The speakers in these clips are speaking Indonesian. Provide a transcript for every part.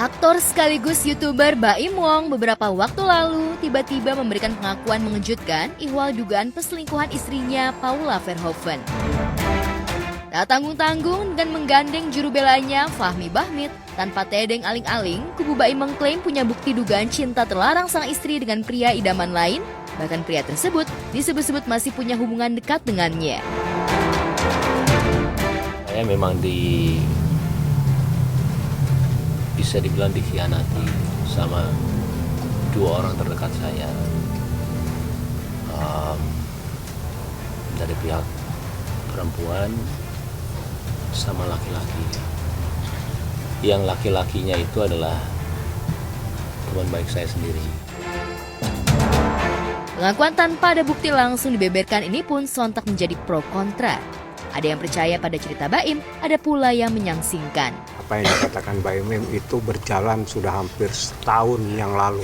Aktor sekaligus YouTuber Baim Wong beberapa waktu lalu tiba-tiba memberikan pengakuan mengejutkan ihwal dugaan perselingkuhan istrinya Paula Verhoeven. Tak tanggung-tanggung dengan menggandeng juru belanya Fahmi Bahmit tanpa tedeng aling-aling, kubu Baim mengklaim punya bukti dugaan cinta terlarang sang istri dengan pria idaman lain, bahkan pria tersebut disebut-sebut masih punya hubungan dekat dengannya. Saya memang bisa dibilang dikhianati sama dua orang terdekat saya, dari pihak perempuan sama laki-laki. Yang laki-lakinya itu adalah teman baik saya sendiri. Pengakuan tanpa ada bukti langsung dibeberkan ini pun sontak menjadi pro kontra. Ada yang percaya pada cerita Baim, ada pula yang menyangsingkan. Apa yang dikatakan Baim itu berjalan sudah hampir setahun yang lalu.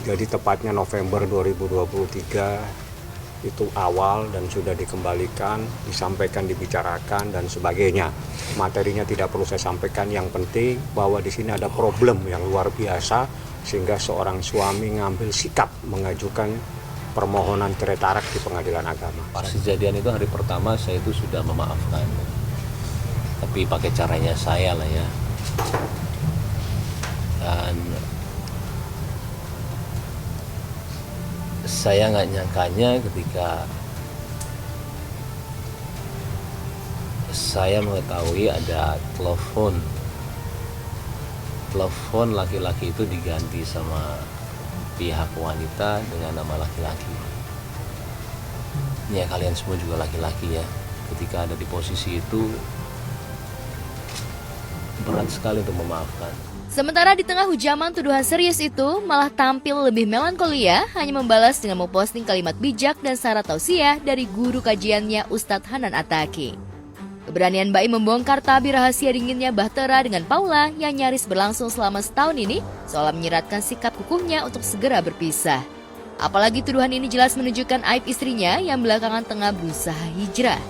Jadi tepatnya November 2023 itu awal dan sudah dikembalikan, disampaikan, dibicarakan dan sebagainya. Materinya tidak perlu saya sampaikan, yang penting bahwa di sini ada problem yang luar biasa sehingga seorang suami ngambil sikap mengajukan permohonan cerai tarak di pengadilan agama. Pas kejadian itu hari pertama saya itu sudah memaafkan, tapi pakai caranya saya lah ya. Dan saya nggak nyangkanya ketika saya mengetahui ada telepon laki-laki itu diganti sama pihak wanita dengan nama laki-laki. Ya kalian semua juga laki-laki ya. Ketika ada di posisi itu berat sekali untuk memaafkan. Sementara di tengah hujaman tuduhan serius itu malah tampil lebih melankolia hanya membalas dengan memposting kalimat bijak dan syarat tausiah dari guru kajiannya Ustadz Hanan Attaqi. Keberanian Baim membongkar tabir rahasia dinginnya Bahtera dengan Paula yang nyaris berlangsung selama setahun ini seolah menyiratkan sikap kukuhnya untuk segera berpisah. Apalagi tuduhan ini jelas menunjukkan aib istrinya yang belakangan tengah berusaha hijrah.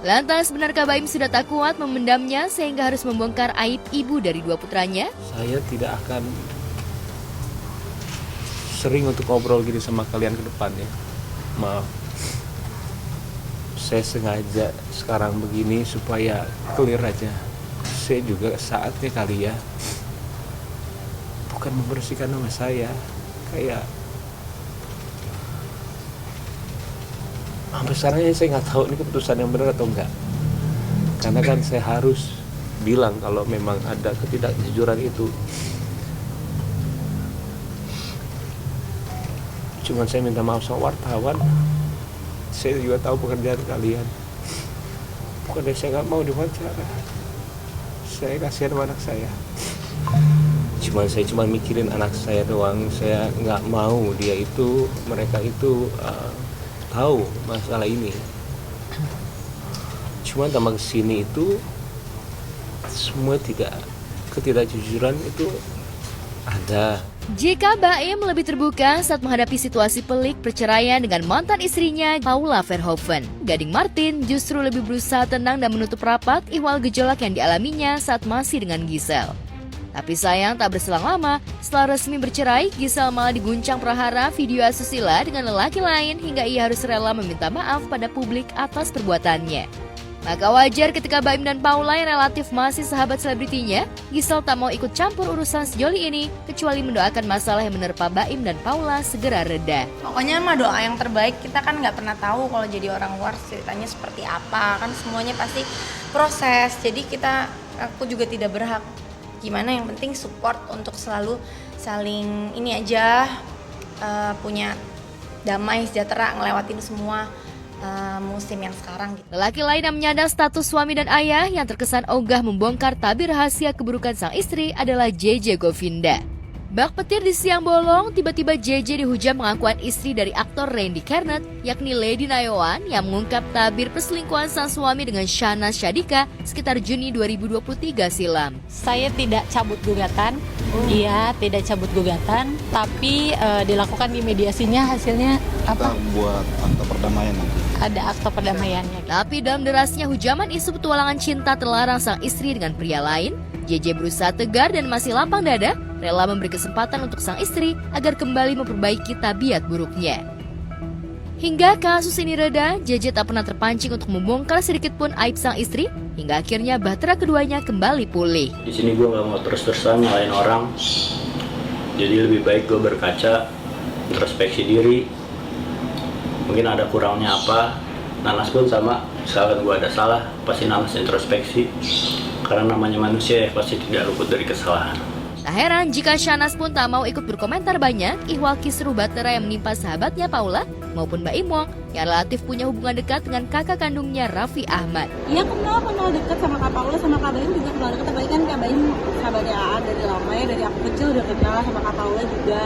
Lantas benarkah Baim sudah tak kuat memendamnya sehingga harus membongkar aib ibu dari dua putranya? Saya tidak akan sering untuk ngobrol gini sama kalian ke depan ya. Maaf. Saya sengaja sekarang begini supaya clear aja. Saya juga saatnya kali ya, bukan membersihkan nama saya, kayak sampai sekarang saya nggak tahu ini keputusan yang benar atau enggak. Karena kan saya harus bilang kalau memang ada ketidakjujuran itu. Cuman saya minta maaf sama wartawan. Saya juga tahu pekerjaan kalian. Bukannya saya nggak mau diwawancara. Saya kasihan sama anak saya. Saya cuma mikirin anak saya doang. Saya nggak mau mereka itu tahu masalah ini. Cuma tambah kesini itu semua ketidakjujuran itu ada. Jika Baim lebih terbuka saat menghadapi situasi pelik perceraian dengan mantan istrinya Paula Verhoeven, Gading Martin justru lebih berusaha tenang dan menutup rapat ihwal gejolak yang dialaminya saat masih dengan Giselle. Tapi sayang tak berselang lama, setelah resmi bercerai, Giselle malah diguncang prahara video asusila dengan lelaki lain hingga ia harus rela meminta maaf pada publik atas perbuatannya. Maka wajar ketika Baim dan Paula yang relatif masih sahabat selebritinya, Giselle tak mau ikut campur urusan sejoli ini, kecuali mendoakan masalah yang menerpa Baim dan Paula segera reda. Pokoknya mah doa yang terbaik, kita kan nggak pernah tahu kalau jadi orang luar ceritanya seperti apa, kan semuanya pasti proses, jadi aku juga tidak berhak gimana, yang penting support untuk selalu saling ini aja, punya damai sejahtera ngelewatin semua musim yang sekarang gitu. Lelaki lain yang menyandang status suami dan ayah yang terkesan ogah membongkar tabir rahasia keburukan sang istri adalah JJ Govinda. Bak petir di siang bolong, tiba-tiba JJ dihujam pengakuan istri dari aktor Randy Kernet, yakni Lady Nayawan, yang mengungkap tabir perselingkuhan sang suami dengan Shahnaz Shadika sekitar Juni 2023 silam. Saya tidak cabut gugatan, tidak cabut gugatan, tapi dilakukan di mediasinya hasilnya apa? Kita buat akta perdamaian nanti. Ada akta perdamaiannya. Tapi dalam derasnya hujaman isu petualangan cinta terlarang sang istri dengan pria lain, JJ berusaha tegar dan masih lapang dada, rela memberi kesempatan untuk sang istri agar kembali memperbaiki tabiat buruknya. Hingga kasus ini reda, JJ tak pernah terpancing untuk membongkar sedikit pun aib sang istri, hingga akhirnya bahtera keduanya kembali pulih. Di sini gue nggak mau terus-terusan nyalain orang, jadi lebih baik gue berkaca, introspeksi diri, mungkin ada kurangnya apa. Nanas pun sama, misalkan gue ada salah, pasti Nanas introspeksi, karena namanya manusia ya pasti tidak luput dari kesalahan. Tak heran jika Shahnaz pun tak mau ikut berkomentar banyak ihwal kisruh bahtera yang menimpa sahabatnya Paula maupun Mbak Imong yang relatif punya hubungan dekat dengan kakak kandungnya Raffi Ahmad. Iya, kenal dekat sama Kak Paula, sama Kak Baim juga kenal dekat. Apalagi kan Kak Baim sahabatnya AA dari lama ya, dari aku kecil udah kenal, sama Kak Paula juga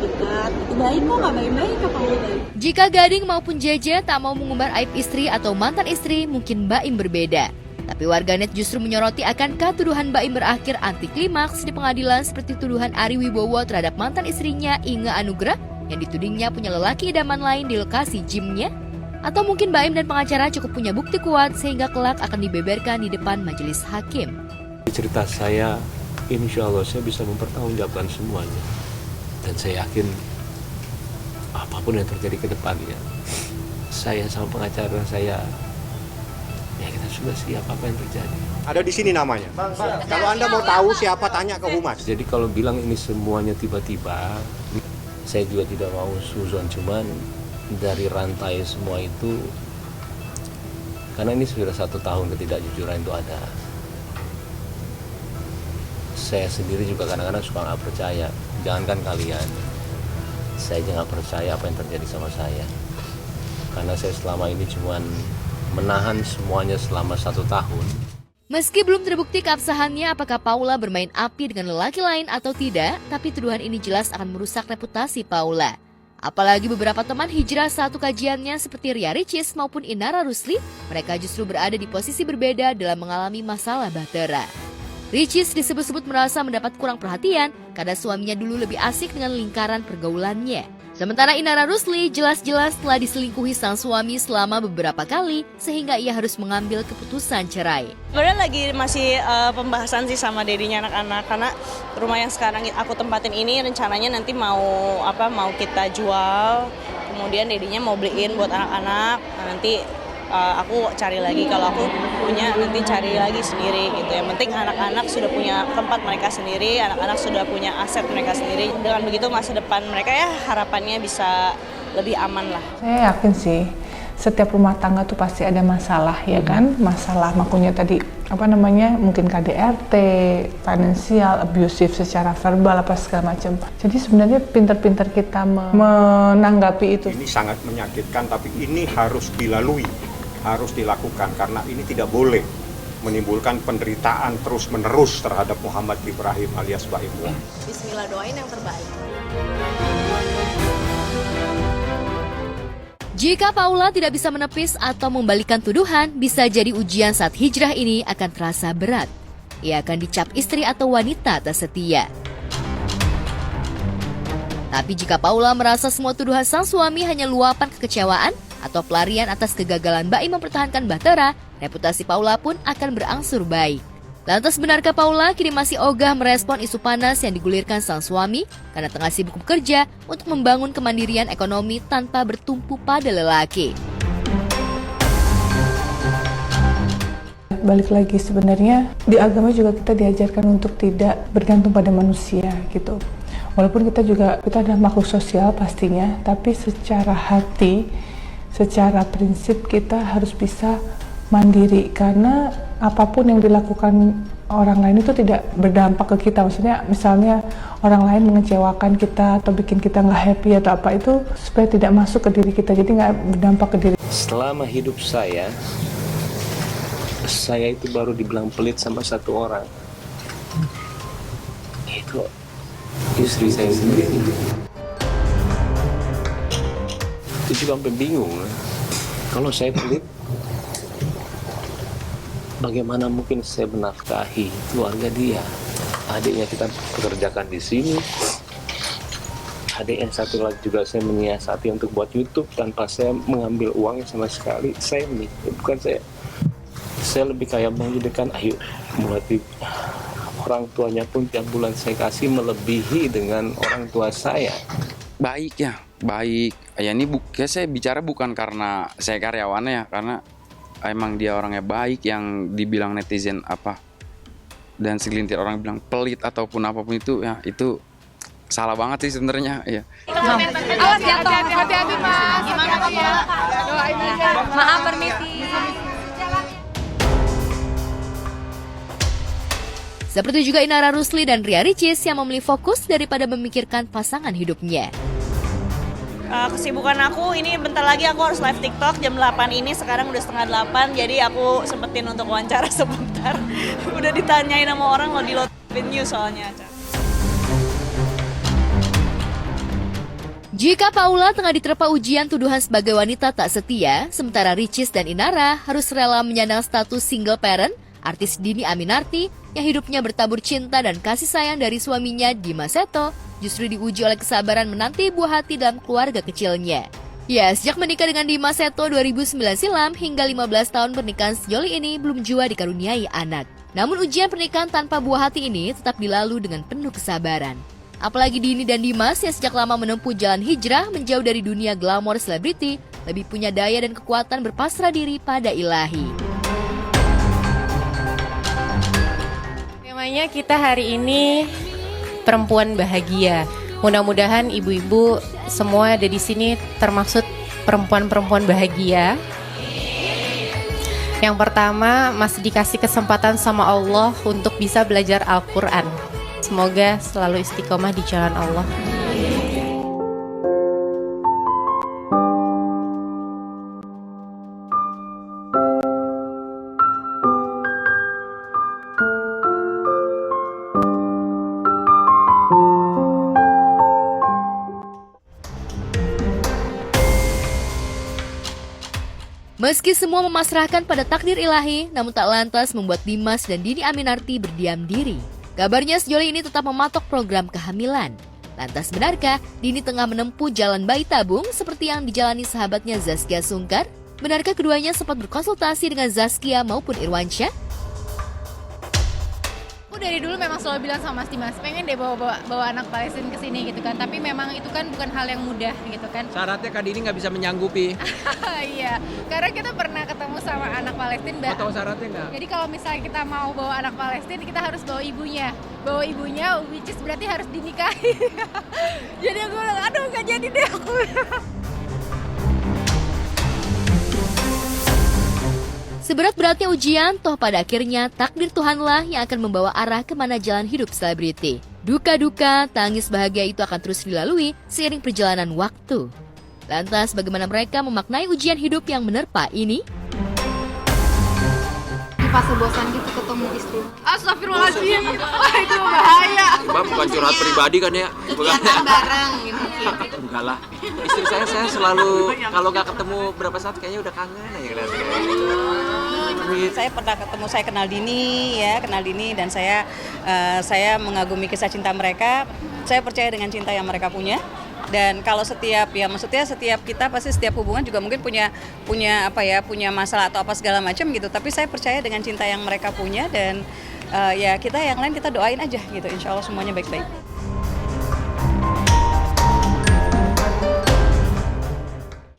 dekat. Itu baik kok, Kak Baim baik, Kak Paula baik. Jika Gading maupun JJ tak mau mengumbar aib istri atau mantan istri, mungkin Mbak Im berbeda. Tapi warganet justru menyoroti akankah tuduhan Mbak Im berakhir anti klimaks di pengadilan seperti tuduhan Ari Wibowo terhadap mantan istrinya Inge Anugrah yang ditudingnya punya lelaki idaman lain di lokasi gymnya? Atau mungkin Mbak Im dan pengacara cukup punya bukti kuat sehingga kelak akan dibeberkan di depan majelis hakim? Cerita saya, insya Allah saya bisa mempertanggungjawabkan semuanya. Dan saya yakin apapun yang terjadi ke depannya, saya sama pengacara saya, ya kita sudah siap apa yang terjadi. Ada di sini namanya. Kalau Anda mau tahu siapa, tanya ke Humas. Jadi kalau bilang ini semuanya tiba-tiba, saya juga tidak mau suzon, cuman dari rantai semua itu, karena ini sudah 1 tahun ketidakjujuran itu ada. Saya sendiri juga kadang-kadang suka nggak percaya, jangankan kalian, saya juga nggak percaya apa yang terjadi sama saya. Karena saya selama ini cuman menahan semuanya selama 1 tahun. Meski belum terbukti keabsahannya apakah Paula bermain api dengan lelaki lain atau tidak, tapi tuduhan ini jelas akan merusak reputasi Paula. Apalagi beberapa teman hijrah satu kajiannya seperti Ria Ricis maupun Inara Rusli, mereka justru berada di posisi berbeda dalam mengalami masalah bahtera. Ricis disebut-sebut merasa mendapat kurang perhatian karena suaminya dulu lebih asik dengan lingkaran pergaulannya. Sementara Inara Rusli jelas-jelas telah diselingkuhi sang suami selama beberapa kali sehingga ia harus mengambil keputusan cerai. Sebenarnya lagi masih pembahasan sih sama dedinya anak-anak, karena rumah yang sekarang aku tempatin ini rencananya nanti mau kita jual, kemudian dedinya mau beliin buat anak-anak. Nanti aku cari lagi, kalau aku punya nanti cari lagi sendiri gitu. Yang penting anak-anak sudah punya tempat mereka sendiri, anak-anak sudah punya aset mereka sendiri. Dengan begitu masa depan mereka ya harapannya bisa lebih aman lah. Saya yakin sih setiap rumah tangga tuh pasti ada masalah ya kan, masalah makanya tadi mungkin KDRT, finansial, abusive secara verbal apa segala macam. Jadi sebenarnya pintar-pintar kita menanggapi itu. Ini sangat menyakitkan, tapi ini harus dilalui, harus dilakukan karena ini tidak boleh menimbulkan penderitaan terus-menerus terhadap Muhammad Ibrahim alias Mbak Imong. Bismillah, doain yang terbaik. Jika Paula tidak bisa menepis atau membalikan tuduhan, bisa jadi ujian saat hijrah ini akan terasa berat. Ia akan dicap istri atau wanita tak setia. Tapi jika Paula merasa semua tuduhan sang suami hanya luapan kekecewaan atau pelarian atas kegagalan Mbak Im mempertahankan bahtera, reputasi Paula pun akan berangsur baik. Lantas benarkah Paula kini masih ogah merespon isu panas yang digulirkan sang suami karena tengah sibuk bekerja untuk membangun kemandirian ekonomi tanpa bertumpu pada lelaki? Balik lagi sebenarnya di agama juga kita diajarkan untuk tidak bergantung pada manusia gitu. Walaupun kita adalah makhluk sosial pastinya, tapi secara hati, secara prinsip kita harus bisa mandiri karena apapun yang dilakukan orang lain itu tidak berdampak ke kita. Maksudnya misalnya orang lain mengecewakan kita atau bikin kita nggak happy atau apa, itu supaya tidak masuk ke diri kita, jadi nggak berdampak ke diri. Selama hidup saya itu baru dibilang pelit sama satu orang, itu istri saya sendiri. Itu juga sampai bingung, kalau saya pelit, bagaimana mungkin saya menafkahi keluarga dia? Adiknya kita pekerjakan di sini, adik yang satu lagi juga saya menyiasati untuk buat YouTube tanpa saya mengambil uangnya sama sekali. Saya lebih kayak menjadikan, ayo orang tuanya pun tiap bulan saya kasih melebihi dengan orang tua saya. Baik ya, baik. Ya ini saya bicara bukan karena saya karyawannya ya, karena emang dia orangnya baik, yang dibilang netizen apa dan segelintir orang bilang pelit ataupun apapun itu ya itu salah banget sih sebenarnya ya. Awas jatuh, hati-hati Mas. Gimana Pak? Doain aja. Maaf permisi. Seperti juga Inara Rusli dan Ria Ricis yang memilih fokus daripada memikirkan pasangan hidupnya. Kesibukan aku ini bentar lagi aku harus live TikTok jam 8 ini, sekarang udah setengah 8, jadi aku sempetin untuk wawancara sebentar. Udah ditanyain sama orang lo di News soalnya. Jika Paula tengah diterpa ujian tuduhan sebagai wanita tak setia, sementara Ricis dan Inara harus rela menyandang status single parent, artis Dhini Aminarti yang hidupnya bertabur cinta dan kasih sayang dari suaminya Dimas Seto justru diuji oleh kesabaran menanti buah hati dalam keluarga kecilnya. Ya, sejak menikah dengan Dimas Seto 2009 silam hingga 15 tahun pernikahan sejoli ini belum jua dikaruniai anak. Namun ujian pernikahan tanpa buah hati ini tetap dilalui dengan penuh kesabaran. Apalagi Dhini dan Dimas yang sejak lama menempuh jalan hijrah menjauh dari dunia glamor selebriti, lebih punya daya dan kekuatan berpasrah diri pada ilahi. Temanya kita hari ini perempuan bahagia. Mudah-mudahan ibu-ibu semua ada di sini termaksud perempuan-perempuan bahagia. Yang pertama, masih dikasih kesempatan sama Allah untuk bisa belajar Al-Quran. Semoga selalu istiqomah di jalan Allah. Meski semua memasrahkan pada takdir ilahi, namun tak lantas membuat Dimas dan Dhini Aminarti berdiam diri. Kabarnya sejoli ini tetap mematok program kehamilan. Lantas benarkah Dhini tengah menempuh jalan bayi tabung seperti yang dijalani sahabatnya Zaskia Sungkar? Benarkah keduanya sempat berkonsultasi dengan Zaskia maupun Irwansyah? Aku dari dulu memang selalu bilang sama Mas Dimas, pengen deh bawa anak Palestina ke sini gitu kan. Tapi memang itu kan bukan hal yang mudah gitu kan. Syaratnya Kak Dhini nggak bisa menyanggupi. Iya, karena kita pernah ketemu sama anak Palestina. Mau tahu syaratnya nggak? Jadi kalau misalnya kita mau bawa anak Palestina, kita harus bawa ibunya. Bawa ibunya, which is berarti harus dinikahi. Jadi aku bilang, aduh nggak jadi deh aku. Seberat-beratnya ujian, toh pada akhirnya takdir Tuhanlah yang akan membawa arah kemana jalan hidup selebriti. Duka-duka, tangis bahagia itu akan terus dilalui seiring perjalanan waktu. Lantas bagaimana mereka memaknai ujian hidup yang menerpa ini? Di fase bosan gitu ketemu istri. Astagfirullahaladzim, itu bahaya. Mbak bukan curhat pribadi kan ya? Bukan bareng gitu. Enggak lah. Istri saya selalu kalau nggak ketemu berapa saat kayaknya udah kangen ya kelihatannya. Saya pernah ketemu, saya kenal Dhini dan saya mengagumi kisah cinta mereka. Saya percaya dengan cinta yang mereka punya. Dan kalau setiap kita pasti setiap hubungan juga mungkin punya masalah atau apa segala macam gitu. Tapi saya percaya dengan cinta yang mereka punya dan ya kita yang lain kita doain aja gitu. Insya Allah semuanya baik-baik.